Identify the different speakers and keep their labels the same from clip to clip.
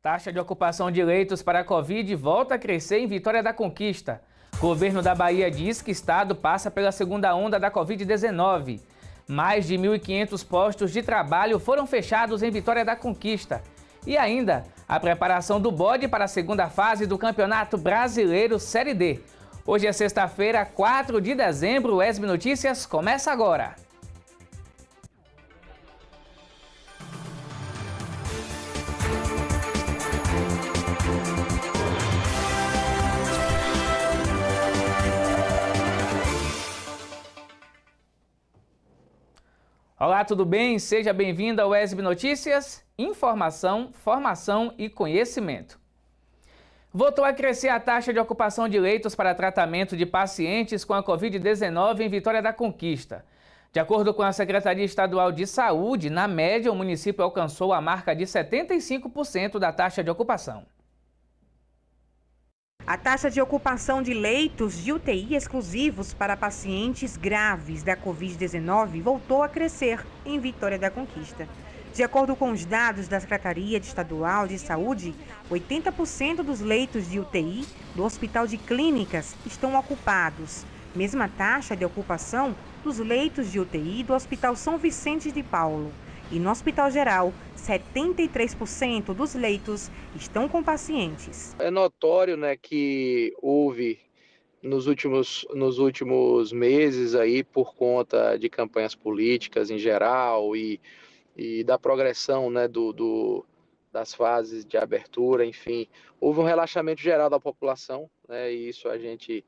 Speaker 1: Taxa de ocupação de leitos para a Covid volta a crescer em Vitória da Conquista. Governo da Bahia diz que o estado passa pela segunda onda da Covid-19. Mais de 1.500 postos de trabalho foram fechados em Vitória da Conquista. E ainda, a preparação do bode para a segunda fase do Campeonato Brasileiro Série D. Hoje é sexta-feira, 4 de dezembro, o ESB Notícias começa agora. Olá, tudo bem? Seja bem-vindo ao ESB Notícias, informação, formação e conhecimento. Voltou a crescer a taxa de ocupação de leitos para tratamento de pacientes com a Covid-19 em Vitória da Conquista. De acordo com a Secretaria Estadual de Saúde, na média, o município alcançou a marca de 75% da taxa de ocupação.
Speaker 2: A taxa de ocupação de leitos de UTI exclusivos para pacientes graves da Covid-19 voltou a crescer em Vitória da Conquista. De acordo com os dados da Secretaria Estadual de Saúde, 80% dos leitos de UTI do Hospital de Clínicas estão ocupados. Mesma taxa de ocupação dos leitos de UTI do Hospital São Vicente de Paulo. E no Hospital Geral, 73% dos leitos estão com pacientes.
Speaker 3: É notório, que houve nos últimos meses aí, por conta de campanhas políticas em geral e da progressão, das fases de abertura, enfim, houve um relaxamento geral da população, e isso a gente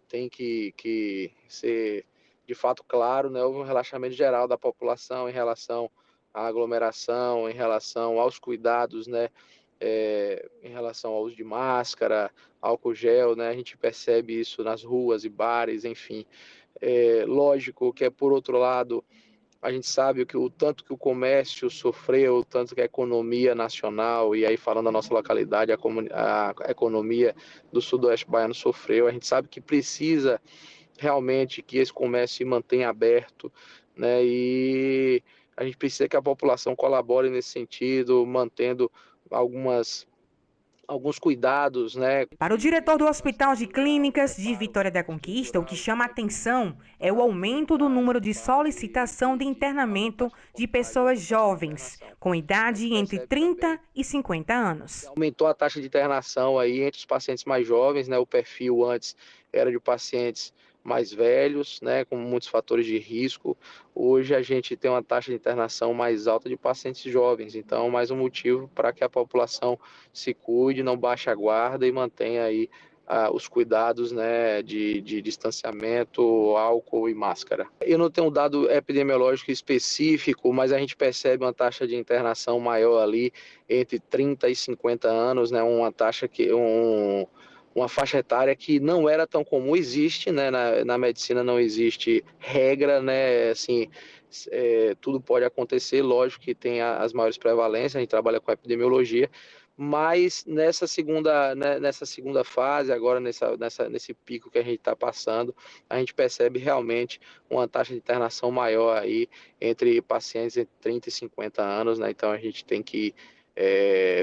Speaker 3: tem que ser de fato claro, houve um relaxamento geral da população em relação à aglomeração, em relação aos cuidados, em relação ao uso de máscara, álcool gel, a gente percebe isso nas ruas e bares, enfim. Lógico que, por outro lado, a gente sabe o tanto que o comércio sofreu, o tanto que a economia nacional, e aí falando da nossa localidade, a economia do sudoeste baiano sofreu. A gente sabe que precisa realmente que esse comércio se mantenha aberto, e a gente precisa que a população colabore nesse sentido, mantendo alguns cuidados,
Speaker 2: Para o diretor do Hospital de Clínicas de Vitória da Conquista, o que chama a atenção é o aumento do número de solicitação de internamento de pessoas jovens, com idade entre 30 e 50 anos.
Speaker 3: Aumentou a taxa de internação aí entre os pacientes mais jovens, o perfil antes era de pacientes mais velhos, com muitos fatores de risco. Hoje a gente tem uma taxa de internação mais alta de pacientes jovens, então mais um motivo para que a população se cuide, não baixe a guarda e mantenha aí os cuidados, de distanciamento, álcool e máscara. Eu não tenho um dado epidemiológico específico, mas a gente percebe uma taxa de internação maior ali entre 30 e 50 anos, uma taxa uma faixa etária que não era tão comum. Existe, na medicina não existe regra, tudo pode acontecer, lógico que tem as maiores prevalências, a gente trabalha com epidemiologia, mas nessa segunda fase, agora nesse pico que a gente está passando, a gente percebe realmente uma taxa de internação maior aí entre pacientes entre 30 e 50 anos, então a gente tem que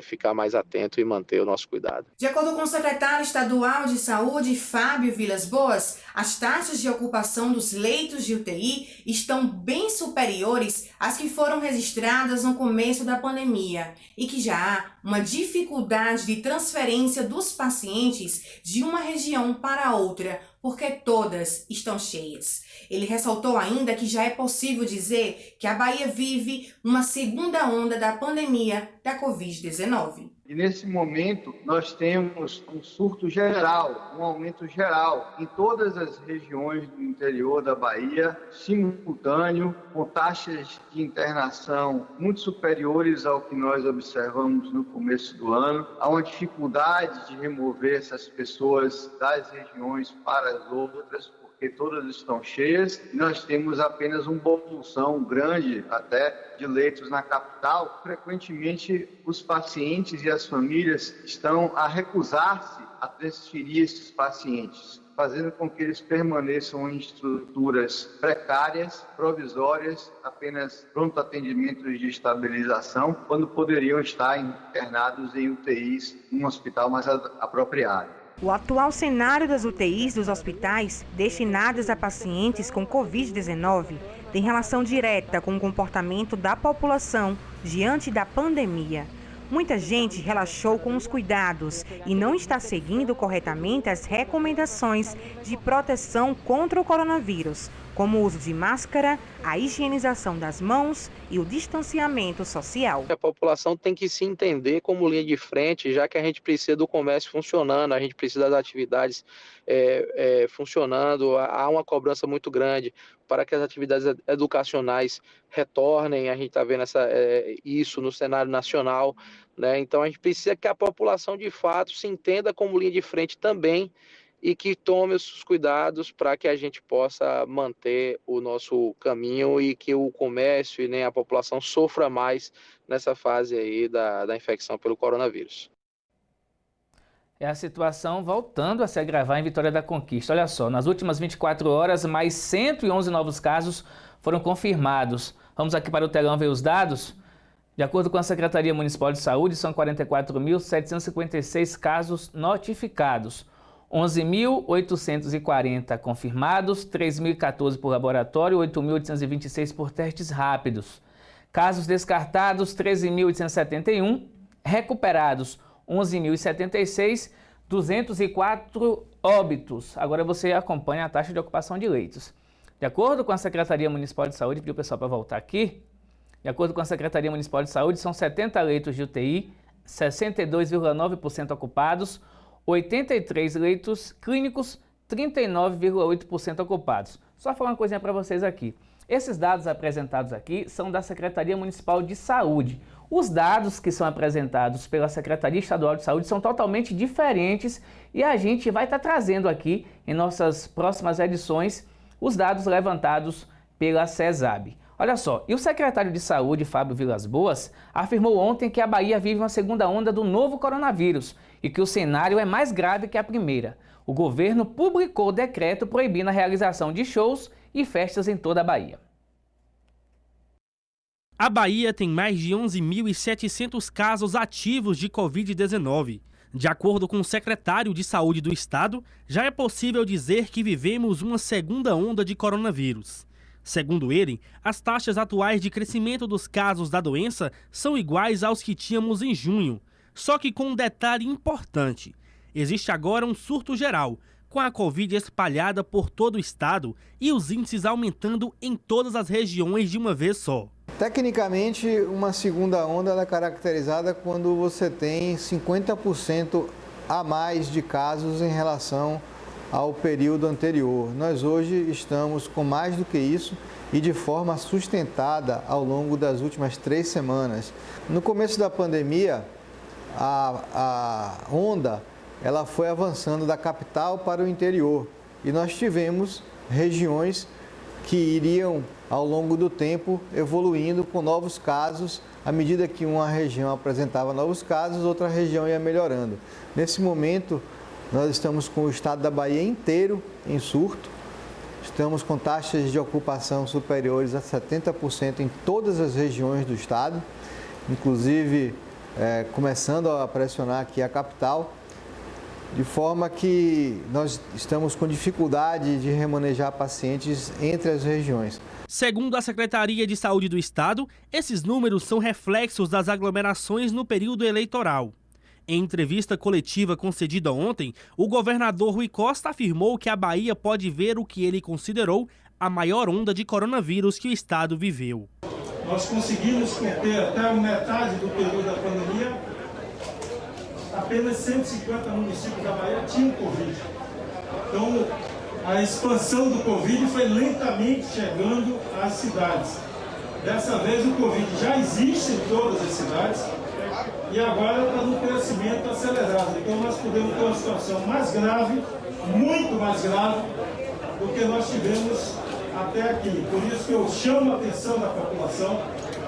Speaker 3: ficar mais atento e manter o nosso cuidado.
Speaker 2: De acordo com o secretário estadual de Saúde, Fábio Vilas Boas, as taxas de ocupação dos leitos de UTI estão bem superiores às que foram registradas no começo da pandemia e que já há uma dificuldade de transferência dos pacientes de uma região para outra, porque todas estão cheias. Ele ressaltou ainda que já é possível dizer que a Bahia vive uma segunda onda da pandemia da Covid-19.
Speaker 4: E nesse momento nós temos um surto geral, um aumento geral em todas as regiões do interior da Bahia, simultâneo, com taxas de internação muito superiores ao que nós observamos no começo do ano. Há uma dificuldade de remover essas pessoas das regiões para as outras, porque todas estão cheias. Nós temos apenas uma bolsão grande até de leitos na capital. Frequentemente, os pacientes e as famílias estão a recusar-se a transferir esses pacientes. fazendo com que eles permaneçam em estruturas precárias, provisórias, apenas pronto atendimentos de estabilização, quando poderiam estar internados em UTIs, num hospital mais apropriado.
Speaker 2: O atual cenário das UTIs dos hospitais destinados a pacientes com Covid-19 tem relação direta com o comportamento da população diante da pandemia. Muita gente relaxou com os cuidados e não está seguindo corretamente as recomendações de proteção contra o coronavírus, como o uso de máscara, a higienização das mãos e o distanciamento social.
Speaker 3: A população tem que se entender como linha de frente, já que a gente precisa do comércio funcionando, a gente precisa das atividades funcionando, há uma cobrança muito grande para que as atividades educacionais retornem, a gente está vendo isso no cenário nacional, né? Então a gente precisa que a população de fato se entenda como linha de frente também e que tome os cuidados para que a gente possa manter o nosso caminho e que o comércio e nem a população sofra mais nessa fase aí da infecção pelo coronavírus.
Speaker 1: É a situação voltando a se agravar em Vitória da Conquista. Olha só, nas últimas 24 horas, mais 111 novos casos foram confirmados. Vamos aqui para o telão ver os dados. De acordo com a Secretaria Municipal de Saúde, são 44.756 casos notificados. 11.840 confirmados, 3.014 por laboratório, 8.826 por testes rápidos. Casos descartados, 13.871. Recuperados, 11.076, 204 óbitos. Agora você acompanha a taxa de ocupação de leitos. De acordo com a Secretaria Municipal de Saúde, pediu o pessoal para voltar aqui. De acordo com a Secretaria Municipal de Saúde, são 70 leitos de UTI, 62,9% ocupados, 83 leitos clínicos, 39,8% ocupados. Só falar uma coisinha para vocês aqui. Esses dados apresentados aqui são da Secretaria Municipal de Saúde. Os dados que são apresentados pela Secretaria Estadual de Saúde são totalmente diferentes e a gente vai estar trazendo aqui em nossas próximas edições os dados levantados pela CESAB. Olha só, e o secretário de Saúde, Fábio Vilas Boas, afirmou ontem que a Bahia vive uma segunda onda do novo coronavírus e que o cenário é mais grave que a primeira. O governo publicou decreto proibindo a realização de shows e festas em toda a Bahia.
Speaker 5: A Bahia tem mais de 11.700 casos ativos de Covid-19. De acordo com o secretário de Saúde do Estado, já é possível dizer que vivemos uma segunda onda de coronavírus. Segundo ele, as taxas atuais de crescimento dos casos da doença são iguais aos que tínhamos em junho, só que com um detalhe importante. Existe agora um surto geral, com a Covid espalhada por todo o estado e os índices aumentando em todas as regiões de uma vez só.
Speaker 6: Tecnicamente, uma segunda onda é caracterizada quando você tem 50% a mais de casos em relação ao período anterior. Nós hoje estamos com mais do que isso e de forma sustentada ao longo das últimas 3 semanas. No começo da pandemia, a onda ela foi avançando da capital para o interior e nós tivemos regiões que iriam, ao longo do tempo, evoluindo com novos casos. À medida que uma região apresentava novos casos, outra região ia melhorando. Nesse momento, nós estamos com o estado da Bahia inteiro em surto. Estamos com taxas de ocupação superiores a 70% em todas as regiões do estado, inclusive começando a pressionar aqui a capital, de forma que nós estamos com dificuldade de remanejar pacientes entre as regiões.
Speaker 5: Segundo a Secretaria de Saúde do Estado, esses números são reflexos das aglomerações no período eleitoral. Em entrevista coletiva concedida ontem, o governador Rui Costa afirmou que a Bahia pode ver o que ele considerou a maior onda de coronavírus que o estado viveu.
Speaker 7: Nós conseguimos conter até a metade do período da pandemia. Apenas 150 municípios da Bahia tinham Covid. Então, a expansão do Covid foi lentamente chegando às cidades. Dessa vez, o Covid já existe em todas as cidades e agora está no crescimento acelerado. Então, nós podemos ter uma situação mais grave, muito mais grave, do que nós tivemos até aqui. Por isso que eu chamo a atenção da população.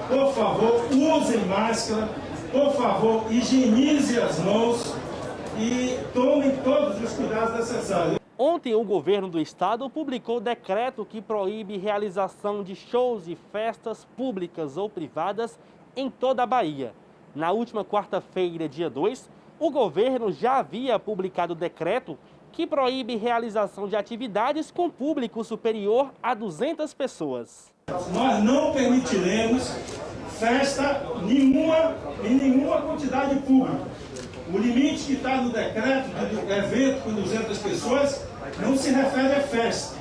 Speaker 7: Por favor, usem máscara. Por favor, higienize as mãos e tomem todos os cuidados necessários.
Speaker 5: Ontem, o governo do estado publicou decreto que proíbe realização de shows e festas públicas ou privadas em toda a Bahia. Na última quarta-feira, dia 2, o governo já havia publicado decreto que proíbe realização de atividades com público superior a 200 pessoas.
Speaker 7: Nós não permitiremos festa nenhuma em nenhuma quantidade pública. O limite que está no decreto de evento com 200 pessoas não se refere a festa,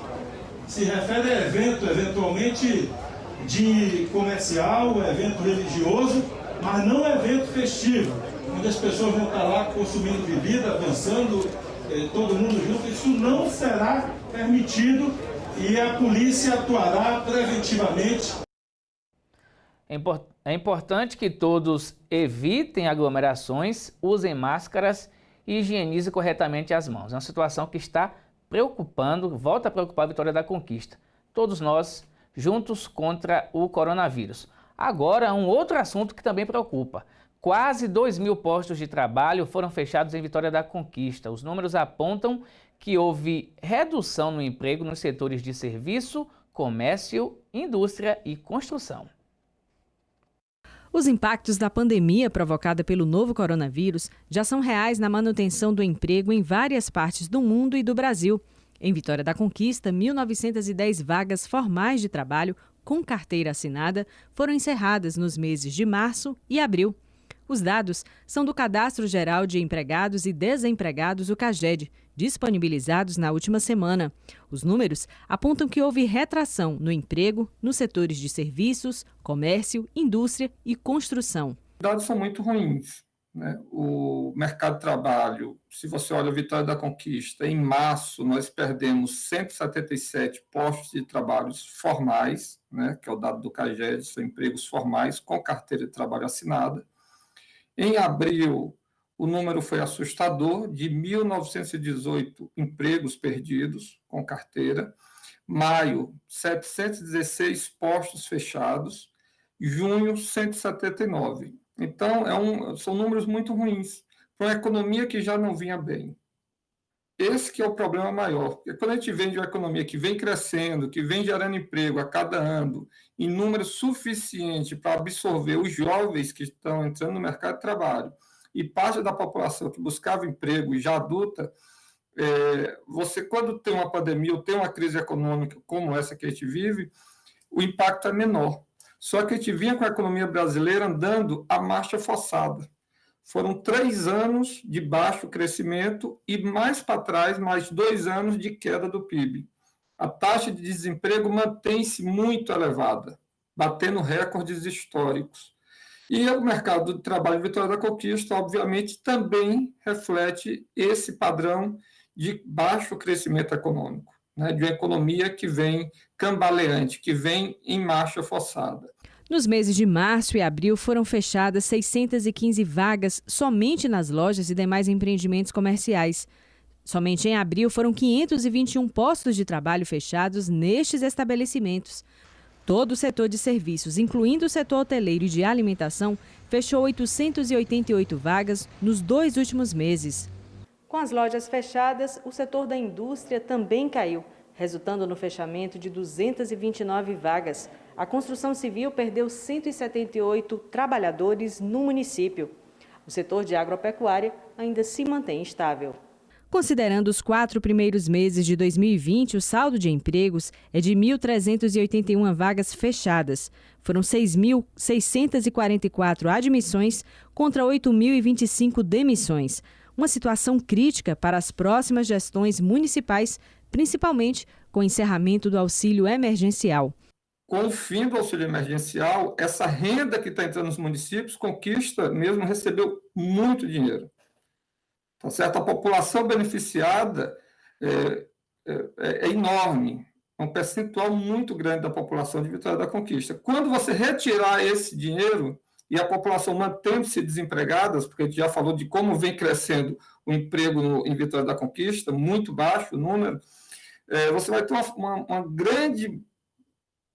Speaker 7: se refere a evento, eventualmente de comercial, evento religioso, mas não evento festivo, onde as pessoas vão estar lá consumindo bebida, dançando, todo mundo junto. Isso não será permitido e a polícia atuará preventivamente.
Speaker 1: É importante que todos evitem aglomerações, usem máscaras e higienizem corretamente as mãos. É uma situação que está preocupando, volta a preocupar a Vitória da Conquista. Todos nós juntos contra o coronavírus. Agora, um outro assunto que também preocupa. Quase 2.000 postos de trabalho foram fechados em Vitória da Conquista. Os números apontam que houve redução no emprego nos setores de serviço, comércio, indústria e construção.
Speaker 8: Os impactos da pandemia provocada pelo novo coronavírus já são reais na manutenção do emprego em várias partes do mundo e do Brasil. Em Vitória da Conquista, 1.910 vagas formais de trabalho com carteira assinada foram encerradas nos meses de março e abril. Os dados são do Cadastro Geral de Empregados e Desempregados, o CAGED, disponibilizados na última semana. Os números apontam que houve retração no emprego nos setores de serviços, comércio, indústria e construção.
Speaker 9: Os dados são muito ruins, né? O mercado de trabalho, se você olha a Vitória da Conquista, em março nós perdemos 177 postos de trabalho formais, né? Que é o dado do CAGED, são empregos formais com carteira de trabalho assinada. Em abril, o número foi assustador, de 1.918 empregos perdidos com carteira. Maio, 716 postos fechados. Junho, 179. Então, são números muito ruins para uma economia que já não vinha bem. Esse que é o problema maior. Porque quando a gente vem de uma economia que vem crescendo, que vem gerando emprego a cada ano, em número suficiente para absorver os jovens que estão entrando no mercado de trabalho e parte da população que buscava emprego e já adulta, você, quando tem uma pandemia ou tem uma crise econômica como essa que a gente vive, o impacto é menor. Só que a gente vinha com a economia brasileira andando a marcha forçada. Foram 3 anos de baixo crescimento e mais para trás, mais 2 anos de queda do PIB. A taxa de desemprego mantém-se muito elevada, batendo recordes históricos. E o mercado de trabalho de Vitória da Conquista, obviamente, também reflete esse padrão de baixo crescimento econômico, né? De uma economia que vem cambaleante, que vem em marcha forçada.
Speaker 8: Nos meses de março e abril foram fechadas 615 vagas somente nas lojas e demais empreendimentos comerciais. Somente em abril foram 521 postos de trabalho fechados nestes estabelecimentos. Todo o setor de serviços, incluindo o setor hoteleiro e de alimentação, fechou 888 vagas nos 2 últimos meses. Com as lojas fechadas, o setor da indústria também caiu, resultando no fechamento de 229 vagas. A construção civil perdeu 178 trabalhadores no município. O setor de agropecuária ainda se mantém estável. Considerando os 4 primeiros meses de 2020, o saldo de empregos é de 1.381 vagas fechadas. Foram 6.644 admissões contra 8.025 demissões. Uma situação crítica para as próximas gestões municipais, principalmente com o encerramento do auxílio emergencial.
Speaker 9: Com o fim do auxílio emergencial, essa renda que está entrando nos municípios, Conquista mesmo recebeu muito dinheiro. Tá certo? A população beneficiada é enorme, é um percentual muito grande da população de Vitória da Conquista. Quando você retirar esse dinheiro e a população mantendo-se desempregada, porque a gente já falou de como vem crescendo o emprego em Vitória da Conquista, muito baixo o número, você vai ter uma grande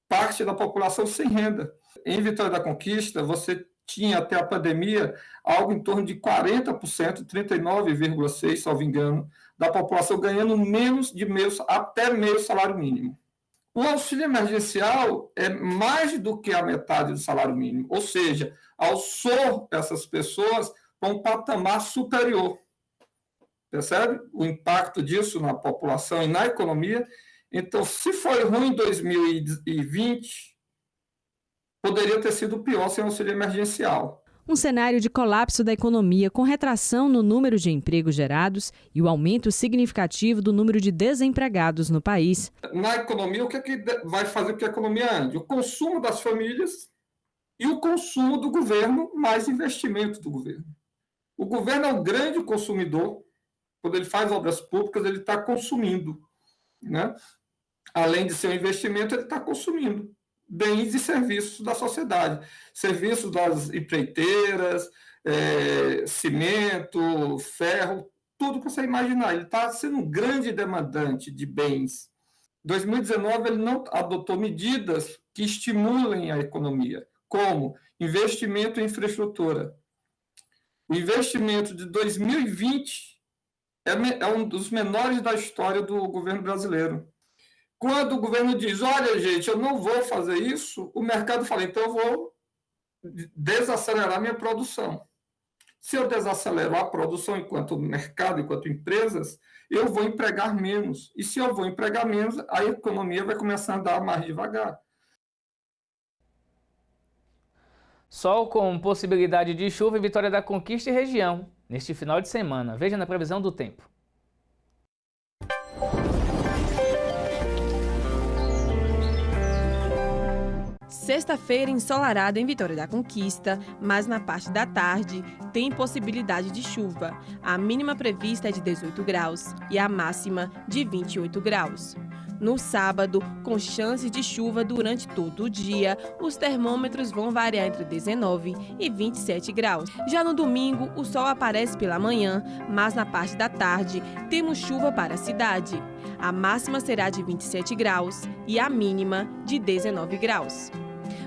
Speaker 9: parte da população sem renda. Em Vitória da Conquista, você tinha até a pandemia algo em torno de 40%, 39,6%, salvo engano, da população ganhando menos de até meio salário mínimo. O auxílio emergencial é mais do que a metade do salário mínimo, ou seja, alçou essas pessoas para um patamar superior. Percebe o impacto disso na população e na economia? Então, se foi ruim em 2020, poderia ter sido pior sem auxílio emergencial.
Speaker 8: Um cenário de colapso da economia, com retração no número de empregos gerados e o aumento significativo do número de desempregados no país.
Speaker 9: Na economia, o que vai fazer com que a economia ande? O consumo das famílias e o consumo do governo, mais investimento do governo. O governo é um grande consumidor. Quando ele faz obras públicas, ele está consumindo, né? Além de ser um investimento, ele está consumindo bens e serviços da sociedade, serviços das empreiteiras, cimento, ferro, tudo que você imaginar. Ele está sendo um grande demandante de bens. Em 2019, ele não adotou medidas que estimulem a economia, como investimento em infraestrutura. O investimento de 2020 é um dos menores da história do governo brasileiro. Quando o governo diz, olha, gente, eu não vou fazer isso, o mercado fala, então eu vou desacelerar minha produção. Se eu desacelero a produção enquanto mercado, enquanto empresas, eu vou empregar menos. E se eu vou empregar menos, a economia vai começar a andar mais devagar.
Speaker 1: Sol com possibilidade de chuva em Vitória da Conquista e região, neste final de semana. Veja na previsão do tempo.
Speaker 10: Sexta-feira ensolarada em Vitória da Conquista, mas na parte da tarde tem possibilidade de chuva. A mínima prevista é de 18 graus e a máxima de 28 graus. No sábado, com chances de chuva durante todo o dia, os termômetros vão variar entre 19 e 27 graus. Já no domingo, o sol aparece pela manhã, mas na parte da tarde temos chuva para a cidade. A máxima será de 27 graus e a mínima de 19 graus.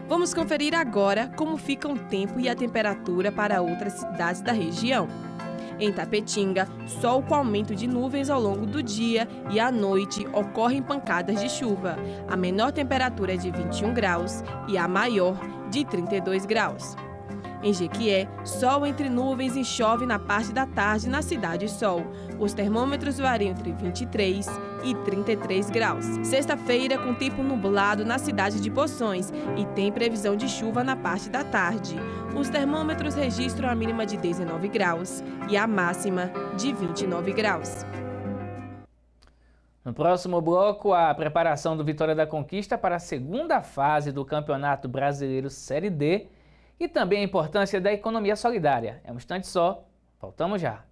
Speaker 10: Vamos conferir agora como fica o tempo e a temperatura para outras cidades da região. Em Tapetinga, sol com aumento de nuvens ao longo do dia e à noite ocorrem pancadas de chuva. A menor temperatura é de 21 graus e a maior de 32 graus. Em Jequié, sol entre nuvens e chove na parte da tarde na Cidade Sol. Os termômetros variam entre 23 e 33 graus. Sexta-feira, com tempo nublado na cidade de Poções e tem previsão de chuva na parte da tarde. Os termômetros registram a mínima de 19 graus e a máxima de 29 graus.
Speaker 1: No próximo bloco, a preparação do Vitória da Conquista para a segunda fase do Campeonato Brasileiro Série D e também a importância da economia solidária. É um instante só, voltamos já.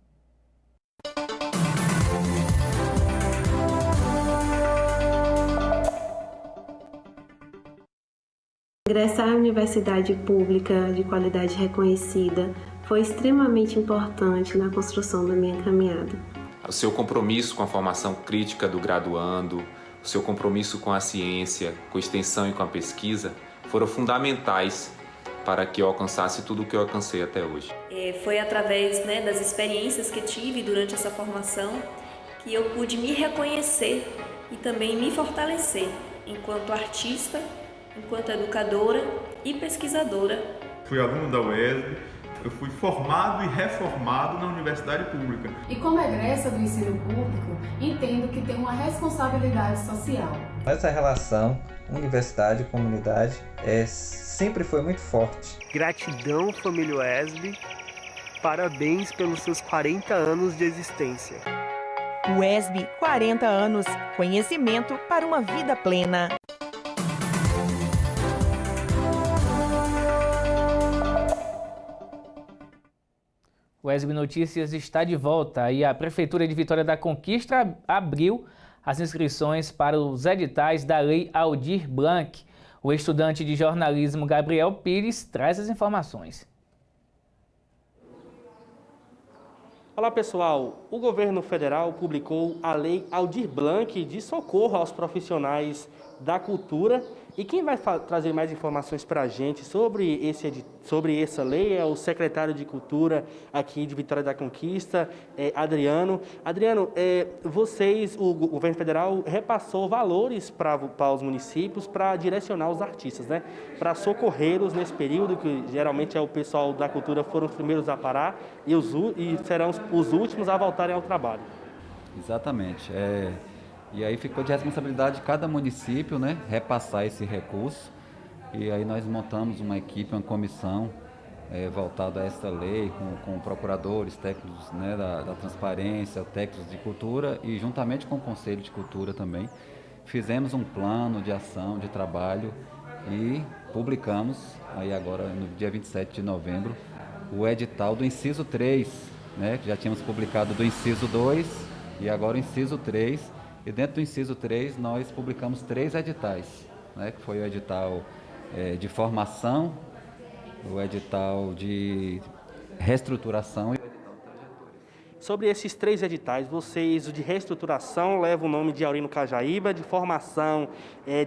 Speaker 11: Ingressar à universidade pública de qualidade reconhecida foi extremamente importante na construção da minha caminhada.
Speaker 12: O seu compromisso com a formação crítica do graduando, o seu compromisso com a ciência, com a extensão e com a pesquisa foram fundamentais para que eu alcançasse tudo o que eu alcancei até hoje.
Speaker 13: Foi através das experiências que tive durante essa formação que eu pude me reconhecer e também me fortalecer enquanto artista, enquanto educadora e pesquisadora.
Speaker 14: Fui aluno da UESB, eu fui formado e reformado na universidade pública.
Speaker 15: E como egressa do ensino público, entendo que tenho uma responsabilidade social.
Speaker 16: Essa relação universidade-comunidade sempre foi muito forte.
Speaker 17: Gratidão, família UESB, parabéns pelos seus 40 anos de existência.
Speaker 18: UESB, 40 anos, conhecimento para uma vida plena.
Speaker 1: O UESB Notícias está de volta e a Prefeitura de Vitória da Conquista abriu as inscrições para os editais da Lei Aldir Blanc. O estudante de jornalismo Gabriel Pires traz as informações.
Speaker 5: Olá pessoal, o governo federal publicou a Lei Aldir Blanc de socorro aos profissionais da cultura E quem vai trazer mais informações para a gente sobre essa lei é o secretário de Cultura aqui de Vitória da Conquista, Adriano. Adriano, o governo federal repassou valores para os municípios para direcionar os artistas, né? Para socorrê-los nesse período, que geralmente o pessoal da cultura foram os primeiros a parar e serão os últimos a voltarem ao trabalho.
Speaker 19: Exatamente. E aí ficou de responsabilidade de cada município, né, repassar esse recurso. E aí nós montamos uma equipe, uma comissão voltada a essa lei, com procuradores, técnicos, né, da transparência, técnicos de cultura e juntamente com o Conselho de Cultura também. Fizemos um plano de ação, de trabalho e publicamos, aí agora no dia 27 de novembro, o edital do inciso 3, né, que já tínhamos publicado do inciso 2 e agora o inciso 3. E dentro do inciso 3, nós publicamos 3 editais, né, que foi o edital de formação, o edital de reestruturação e o edital de trajetórias.
Speaker 5: Sobre esses 3 editais, vocês, o de reestruturação, leva o nome de Aurino Cajaíba, de formação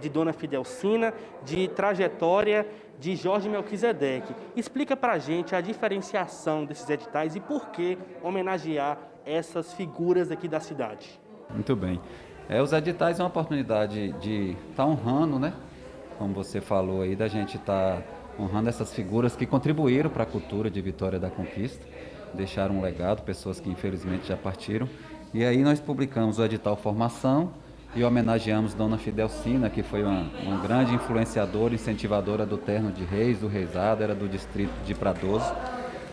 Speaker 5: de Dona Fidelcina, de trajetória de Jorge Melquisedeque. Explica para a gente a diferenciação desses editais e por que homenagear essas figuras aqui da cidade.
Speaker 19: Muito bem. Os editais é uma oportunidade de estar honrando, né? Como você falou aí, da gente estar honrando essas figuras que contribuíram para a cultura de Vitória da Conquista, deixaram um legado, pessoas que infelizmente já partiram. E aí nós publicamos o edital Formação e homenageamos Dona Fidelcina, que foi uma grande influenciadora, incentivadora do Terno de Reis, do Reisado, era do distrito de Pradoso.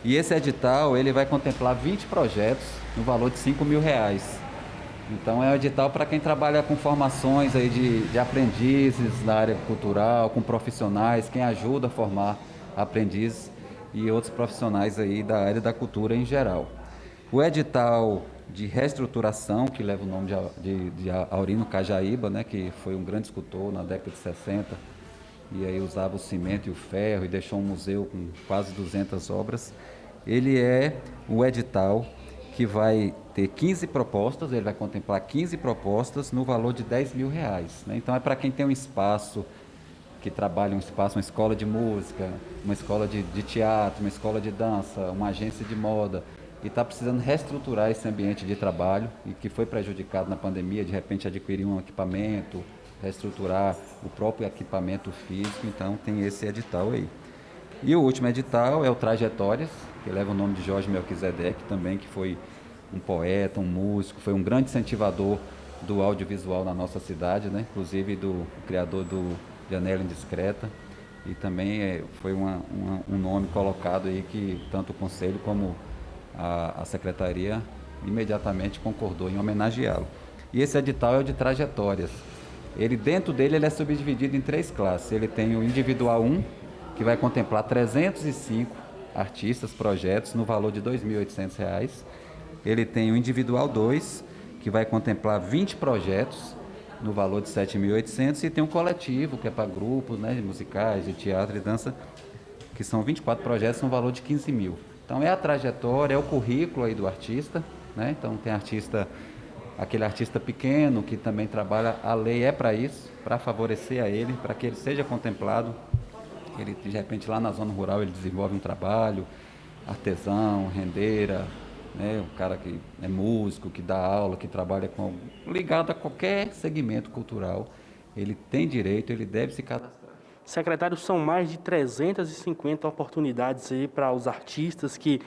Speaker 19: E esse edital ele vai contemplar 20 projetos no valor de R$5.000. Então é um edital para quem trabalha com formações aí de aprendizes na área cultural, com profissionais, quem ajuda a formar aprendizes e outros profissionais aí da área da cultura em geral. O edital de reestruturação, que leva o nome de Aurino Cajaíba, né, que foi um grande escultor na década de 60, e aí usava o cimento e o ferro e deixou um museu com quase 200 obras. Ele é o edital que vai ter 15 propostas, ele vai contemplar 15 propostas no valor de R$10.000, né? Então é para quem tem um espaço, que trabalha um espaço, uma escola de música, uma escola de teatro, uma escola de dança, uma agência de moda, e está precisando reestruturar esse ambiente de trabalho e que foi prejudicado na pandemia, de repente adquirir um equipamento, reestruturar o próprio equipamento físico, então tem esse edital aí. E o último edital é o Trajetórias, que leva o nome de Jorge Melquisedeque também, que foi um poeta, um músico, foi um grande incentivador do audiovisual na nossa cidade, né? Inclusive do criador do Janela Indiscreta, e também foi um nome colocado aí que tanto o Conselho como a Secretaria imediatamente concordou em homenageá-lo. E esse edital é o de Trajetórias. Dentro dele ele é subdividido em 3 classes. Ele tem o Individual 1, que vai contemplar 305 artistas, projetos, no valor de R$2.800. Ele tem o Individual 2, que vai contemplar 20 projetos, no valor de R$7.800, e tem um coletivo, que é para grupos, né, musicais, de teatro e dança, que são 24 projetos, no valor de R$15.000. Então é a trajetória, é o currículo aí do artista, né? Então tem aquele artista pequeno que também trabalha, a lei é para isso, para favorecer a ele, para que ele seja contemplado. Ele, de repente, lá na zona rural, ele desenvolve um trabalho, artesão, rendeira, né? Um cara que é músico, que dá aula, que trabalha ligado a qualquer segmento cultural. Ele tem direito, ele deve se cadastrar.
Speaker 5: Secretário, são mais de 350 oportunidades aí para os artistas que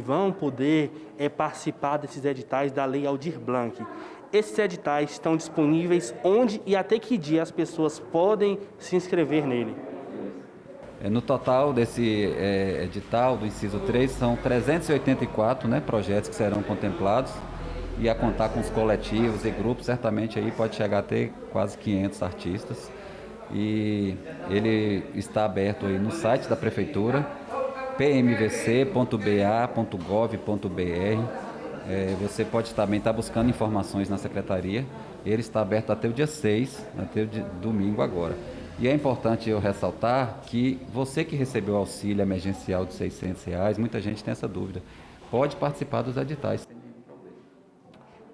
Speaker 5: vão poder participar desses editais da Lei Aldir Blanc. Esses editais estão disponíveis onde e até que dia as pessoas podem se inscrever nele?
Speaker 19: No total desse edital do inciso 3, são 384, né, projetos que serão contemplados, e a contar com os coletivos e grupos, certamente aí pode chegar a ter quase 500 artistas. E ele está aberto aí no site da Prefeitura, pmvc.ba.gov.br. Você pode também estar buscando informações na Secretaria. Ele está aberto até o dia 6, até o domingo agora. E é importante eu ressaltar que você que recebeu o auxílio emergencial de R$600, muita gente tem essa dúvida, pode participar dos editais.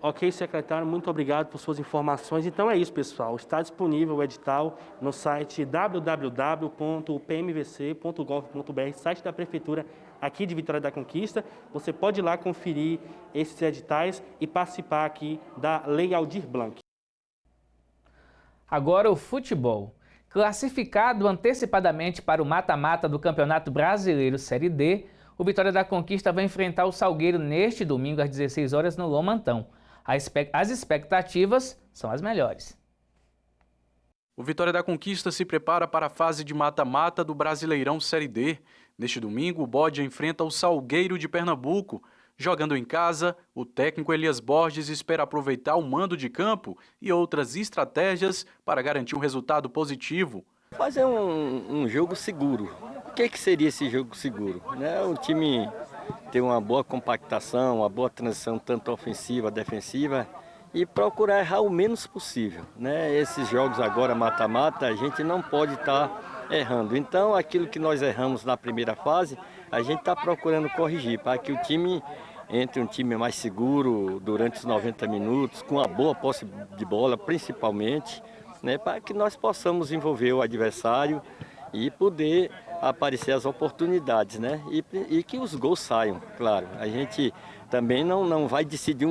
Speaker 5: Ok, secretário, muito obrigado por suas informações. Então é isso, pessoal. Está disponível o edital no site www.pmvc.gov.br, site da Prefeitura aqui de Vitória da Conquista. Você pode ir lá conferir esses editais e participar aqui da Lei Aldir Blanc.
Speaker 1: Agora o futebol. Classificado antecipadamente para o mata-mata do Campeonato Brasileiro Série D, o Vitória da Conquista vai enfrentar o Salgueiro neste domingo às 16 horas no Lomantão. As expectativas são as melhores.
Speaker 20: O Vitória da Conquista se prepara para a fase de mata-mata do Brasileirão Série D. Neste domingo, o Bode enfrenta o Salgueiro de Pernambuco. Jogando em casa, o técnico Elias Borges espera aproveitar o mando de campo e outras estratégias para garantir um resultado positivo.
Speaker 21: Fazer um jogo seguro. O que seria esse jogo seguro? O time ter uma boa compactação, uma boa transição tanto ofensiva, defensiva e procurar errar o menos possível. Esses jogos agora mata-mata, a gente não pode estar errando. Então, aquilo que nós erramos na primeira fase, a gente está procurando corrigir para que o time entre um time mais seguro durante os 90 minutos, com uma boa posse de bola, principalmente, para que nós possamos envolver o adversário e poder aparecer as oportunidades, e que os gols saiam, claro. A gente também não vai decidir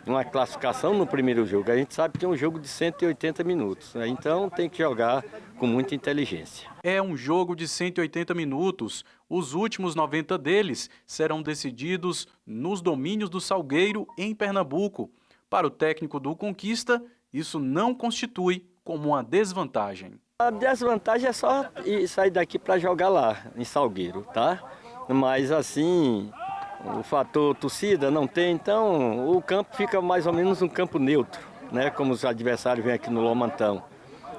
Speaker 21: uma classificação no primeiro jogo. A gente sabe que é um jogo de 180 minutos, então tem que jogar com muita inteligência.
Speaker 20: É um jogo de 180 minutos. Os últimos 90 deles serão decididos nos domínios do Salgueiro, em Pernambuco. Para o técnico do Conquista, isso não constitui como uma desvantagem.
Speaker 21: A desvantagem é só sair daqui para jogar lá, em Salgueiro, tá? Mas assim, o fator torcida não tem, então o campo fica mais ou menos um campo neutro, como os adversários vêm aqui no Lomantão.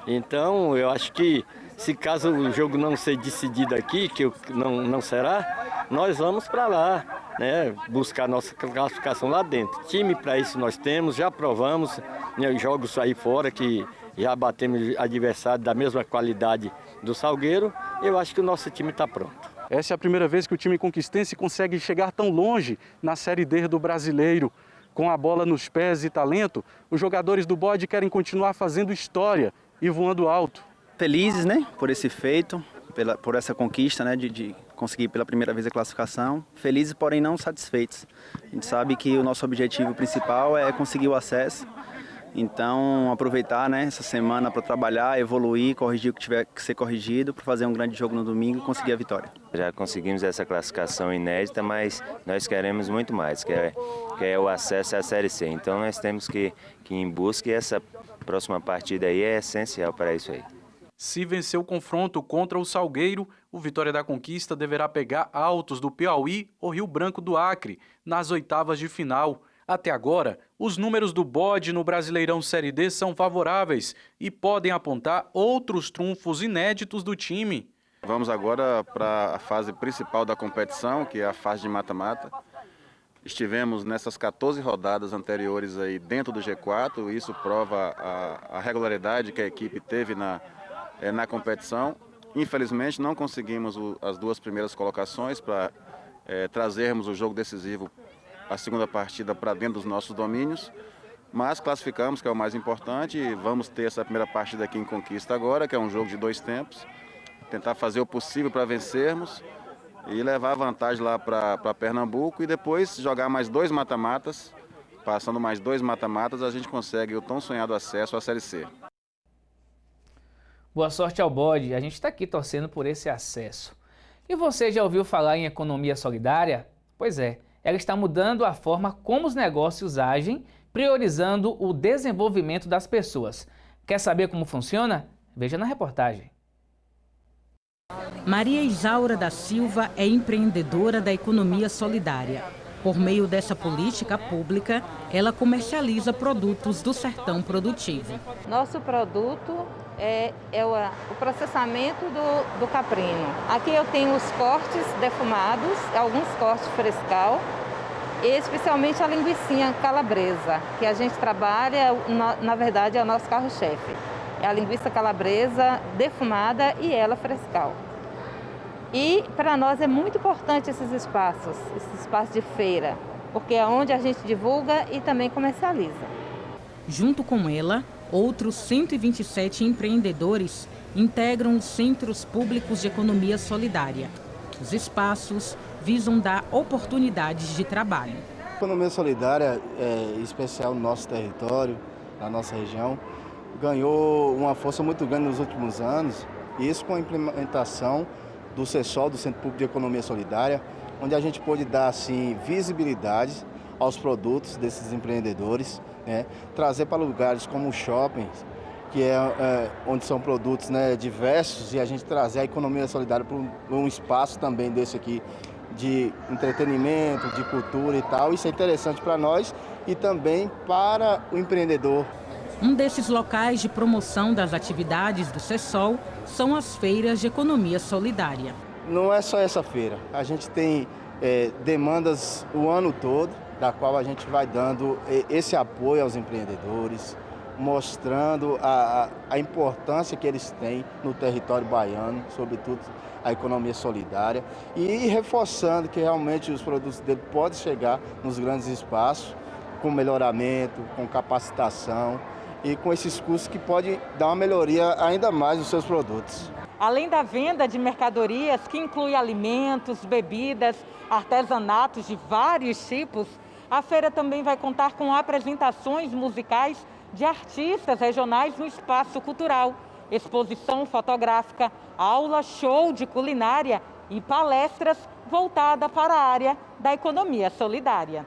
Speaker 21: Então eu acho que se caso o jogo não ser decidido aqui, que não será, nós vamos para lá, buscar nossa classificação lá dentro. Time para isso nós temos, já provamos, jogos aí fora que já batemos adversário da mesma qualidade do Salgueiro, eu acho que o nosso time está pronto.
Speaker 20: Essa é a primeira vez que o time conquistense consegue chegar tão longe na Série D do Brasileiro. Com a bola nos pés e talento, os jogadores do Bode querem continuar fazendo história e voando alto.
Speaker 22: Felizes, por esse feito, por essa conquista, de conseguir pela primeira vez a classificação. Felizes, porém não satisfeitos. A gente sabe que o nosso objetivo principal é conseguir o acesso. Então, aproveitar essa semana para trabalhar, evoluir, corrigir o que tiver que ser corrigido, para fazer um grande jogo no domingo e conseguir a vitória.
Speaker 23: Já conseguimos essa classificação inédita, mas nós queremos muito mais, que é o acesso à Série C. Então, nós temos que ir em busca e essa próxima partida aí é essencial para isso aí.
Speaker 20: Se vencer o confronto contra o Salgueiro, o Vitória da Conquista deverá pegar Altos do Piauí ou Rio Branco do Acre nas oitavas de final. Até agora, os números do Bode no Brasileirão Série D são favoráveis e podem apontar outros trunfos inéditos do time.
Speaker 24: Vamos agora para a fase principal da competição, que é a fase de mata-mata. Estivemos nessas 14 rodadas anteriores aí dentro do G4, isso prova a regularidade que a equipe teve na competição. Infelizmente, não conseguimos as duas primeiras colocações para trazermos o jogo decisivo, a segunda partida, para dentro dos nossos domínios, mas classificamos, que é o mais importante, e vamos ter essa primeira partida aqui em Conquista agora, que é um jogo de 2 tempos, tentar fazer o possível para vencermos e levar a vantagem lá para Pernambuco e depois jogar mais 2 mata-matas. Passando mais 2 mata-matas, a gente consegue o tão sonhado acesso à Série C.
Speaker 1: Boa sorte ao Bode, a gente está aqui torcendo por esse acesso. E você já ouviu falar em economia solidária? Pois é, ela está mudando a forma como os negócios agem, priorizando o desenvolvimento das pessoas. Quer saber como funciona? Veja na reportagem.
Speaker 25: Maria Isaura da Silva é empreendedora da economia solidária. Por meio dessa política pública, ela comercializa produtos do sertão produtivo.
Speaker 26: Nosso produto é o processamento do caprino. Aqui eu tenho os cortes defumados, alguns cortes frescal, e especialmente a linguicinha calabresa, que a gente trabalha, na verdade é o nosso carro-chefe. É a linguiça calabresa defumada e ela frescal. E para nós é muito importante esses espaços de feira, porque é onde a gente divulga e também comercializa.
Speaker 25: Junto com ela, outros 127 empreendedores integram os Centros Públicos de Economia Solidária. Os espaços visam dar oportunidades de trabalho.
Speaker 2: A economia solidária, em especial no nosso território, na nossa região, ganhou uma força muito grande nos últimos anos, e isso com a implementação do CESOL, do Centro Público de Economia Solidária, onde a gente pôde dar assim, visibilidade aos produtos desses empreendedores, né? Trazer para lugares como shoppings, que é onde são produtos, né, diversos, e a gente trazer a economia solidária para um espaço também desse aqui de entretenimento, de cultura e tal. Isso é interessante para nós e também para o empreendedor.
Speaker 25: Um desses locais de promoção das atividades do CESOL são as feiras de economia solidária.
Speaker 2: Não é só essa feira, a gente tem demandas o ano todo, da qual a gente vai dando esse apoio aos empreendedores, mostrando a importância que eles têm no território baiano, sobretudo a economia solidária, e reforçando que realmente os produtos dele podem chegar nos grandes espaços, com melhoramento, com capacitação e com esses custos que podem dar uma melhoria ainda mais nos seus produtos.
Speaker 25: Além da venda de mercadorias, que inclui alimentos, bebidas, artesanatos de vários tipos, a feira também vai contar com apresentações musicais de artistas regionais no espaço cultural, exposição fotográfica, aula, show de culinária e palestras voltadas para a área da economia solidária.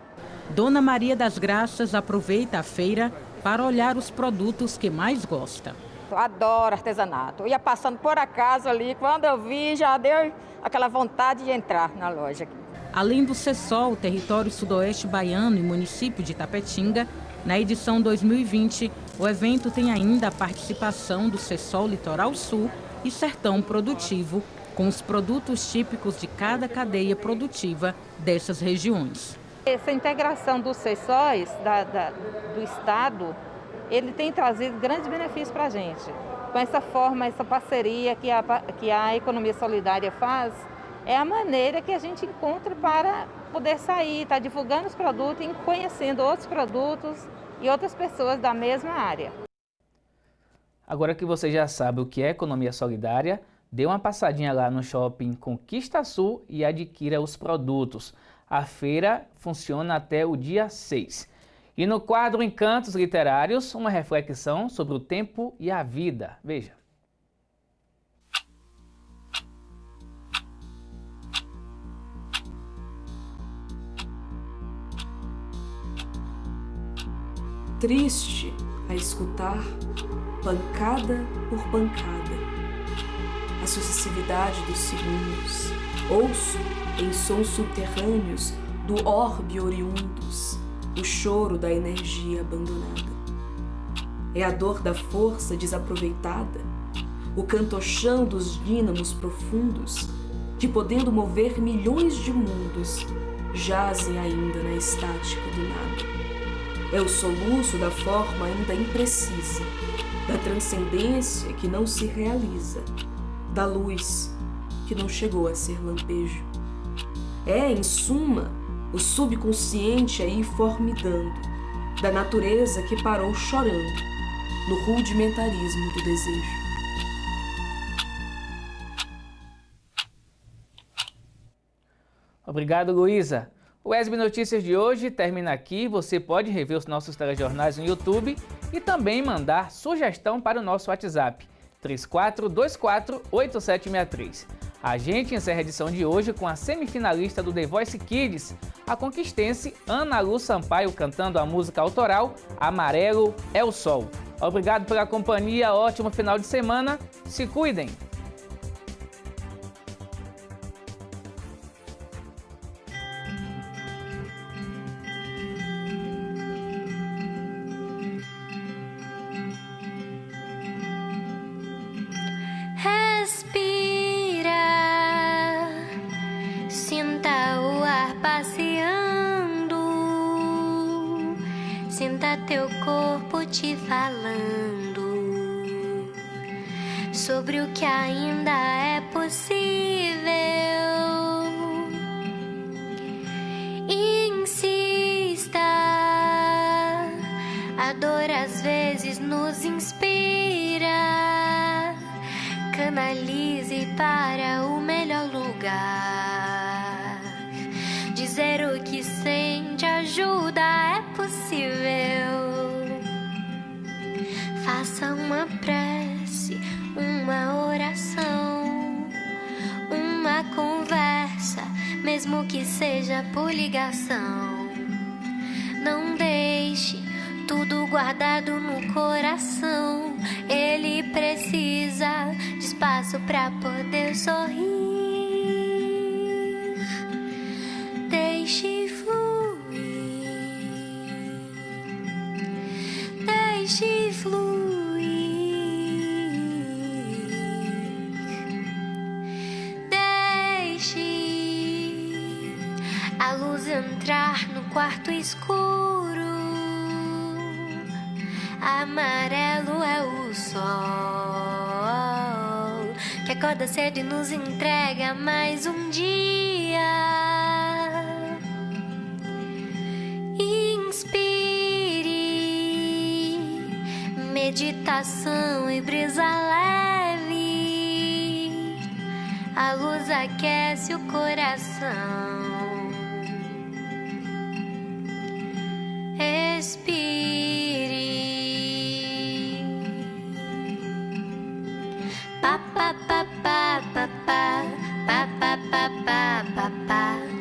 Speaker 25: Dona Maria das Graças aproveita a feira para olhar os produtos que mais gosta.
Speaker 3: Eu adoro artesanato. Eu ia passando por acaso ali, quando eu vi, já deu aquela vontade de entrar na loja.
Speaker 25: Além do CESOL, território sudoeste baiano e município de Itapetinga, na edição 2020, o evento tem ainda a participação do CESOL Litoral Sul e Sertão Produtivo, com os produtos típicos de cada cadeia produtiva dessas regiões.
Speaker 26: Essa integração dos CESOLs do Estado, ele tem trazido grandes benefícios para a gente. Com essa forma, essa parceria que a economia solidária faz, é a maneira que a gente encontra para poder sair, estar divulgando os produtos e conhecendo outros produtos e outras pessoas da mesma área.
Speaker 1: Agora que você já sabe o que é economia solidária, dê uma passadinha lá no Shopping Conquista Sul e adquira os produtos. A feira funciona até o dia 6. E no quadro Encantos Literários, uma reflexão sobre o tempo e a vida. Veja.
Speaker 4: Triste a escutar, pancada por pancada, a sucessividade dos segundos. Ouço, em sons subterrâneos do orbe oriundos, o choro da energia abandonada. É a dor da força desaproveitada, o cantochão dos dínamos profundos, que, podendo mover milhões de mundos, jazem ainda na estática do nada. É o soluço da forma ainda imprecisa, da transcendência que não se realiza, da luz que não chegou a ser lampejo. É, em suma, o subconsciente aí formidando, da natureza que parou chorando, no rudimentarismo do desejo.
Speaker 1: Obrigado, Luísa. O ESB Notícias de hoje termina aqui. Você pode rever os nossos telejornais no YouTube e também mandar sugestão para o nosso WhatsApp, 34248763. A gente encerra a edição de hoje com a semifinalista do The Voice Kids, a conquistense Ana Lu Sampaio cantando a música autoral Amarelo é o Sol. Obrigado pela companhia, ótimo final de semana, se cuidem!
Speaker 6: Sinta teu corpo te falando sobre o que ainda é possível. Insista. canalize para o melhor lugar. Dizer o que sente ajuda, é possível. Faça uma prece, uma oração, uma conversa, mesmo que seja por ligação. Não deixe tudo guardado no coração. Ele precisa de espaço pra poder sorrir. Deixe fluir. Deixe fluir. Deixe a luz entrar no quarto escuro. Amarelo é o sol que acorda cedo e nos entrega mais um dia. Inspire, meditação e brisa leve. A luz aquece o coração. Pa pa pa pa pa pa pa pa pa pa pa pa pa.